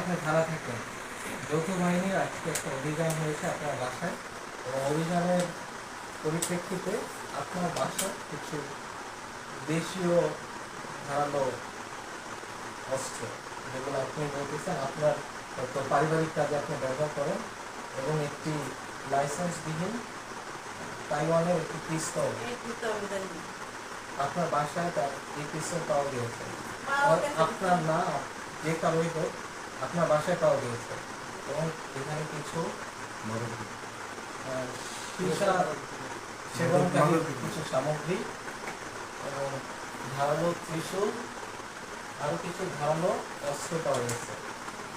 আপনি ভাড়া থাকেন, যৌথ বাহিনীর আজকে একটা অভিযান হয়েছে আপনার বাসায়, এবং অভিযানের পরিপ্রেক্ষিতে আপনার বাসায় কিছু দেশীয় ধারালো অস্ত্র, যেগুলো আপনি বলতেছেন আপনার হয়তো পারিবারিক কাজে আপনি ব্যবহার করেন, এবং একটি লাইসেন্সবিহীন তাইওয়ানের একটি পিস্তল আপনার বাসায় তার এই পিস্তল পাওয়া গিয়েছে। আপনার না যে কারোই হোক, আপনার বাসায় পাওয়া গিয়েছে, এবং এখানে কিছু সীসা সেবনকারী কিছু সামগ্রী এবং ধারালো ত্রিশূল, আরো কিছু ধারালো অস্ত্র পাওয়া গেছে।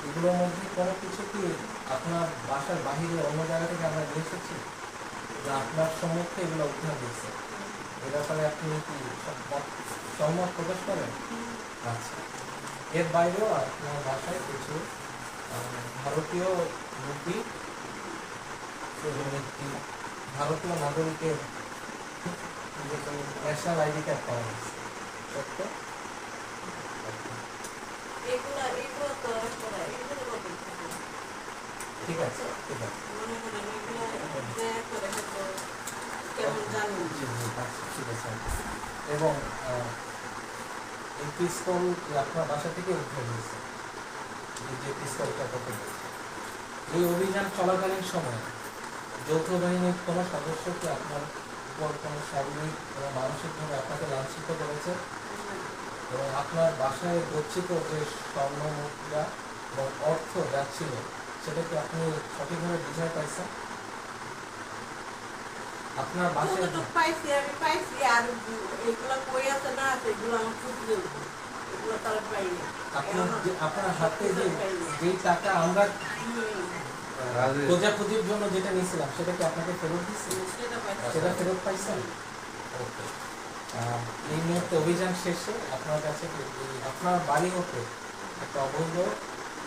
এগুলোর মধ্যে কোনো কিছু কি আপনার বাসার বাহিরে অন্য জায়গা থেকে আমরা নিয়ে এসেছি, যা আপনার সম্মুখে এগুলো উদ্ধার হয়েছে? এ ব্যাপারে আপনি কি সহমত প্রকাশ করেন? আচ্ছা, এর বাইরেও আপনার বাসায় কিছু ভারতীয় রুপি এবং একটি ভারতীয় নাগরিকের ন্যাশনাল আইডি কার্ড পাওয়া গেছে, সত্য? ঠিক আছে, ঠিক আছে, ঠিক আছে। এবং এই পিস্তল আপনার বাসা থেকে উদ্ধার হয়েছে, যে পিস্তলটা কত, এই অভিযান চলাকালীন সময় যৌথ বাহিনীর কোনো সদস্যকে আপনার উপর কোনো শারীরিক এবং মানসিকভাবে আপনাকে লাঞ্ছিত করেছে, এবং আপনার বাসায় গচ্ছিত যে স্বর্ণ মুদ্রা এবং অর্থ যাচ্ছিল সেটাকে আপনি সঠিকভাবে বুঝায় পাইছেন? আপনার বাসায় আপনার হাতে যে টাকা আমরা খোঁজাখুঁজির জন্য যেটা নিয়েছিলাম সেটা কি আপনাকে ফেরত দিচ্ছি? সেটা ফেরত পাইছেন? ওকে। এই মুহূর্তে অভিযান শেষে আপনার কাছে আপনার বাড়ি হতে একটা অবৈধ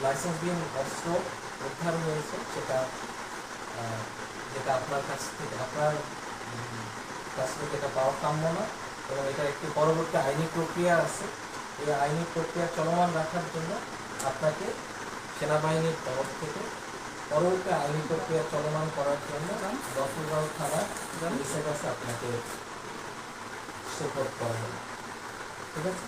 লাইসেন্সবিহীন অস্ত্র উদ্ধার হয়েছে, সেটা যেটা আপনার কাছ থেকে এটা পাওয়া কাম্য না, এবং এটা একটি পরবর্তী আইনি প্রক্রিয়া আছে। এই আইনি প্রক্রিয়া চলমান রাখার জন্য আপনাকে সেনাবাহিনীর তরফ থেকে পরবর্তী আইনি প্রক্রিয়া চলমান করার জন্য দফলগাঁও থানার পুলিশের কাছে আপনাকে সুপোর্ট করা হবে। ঠিক আছে?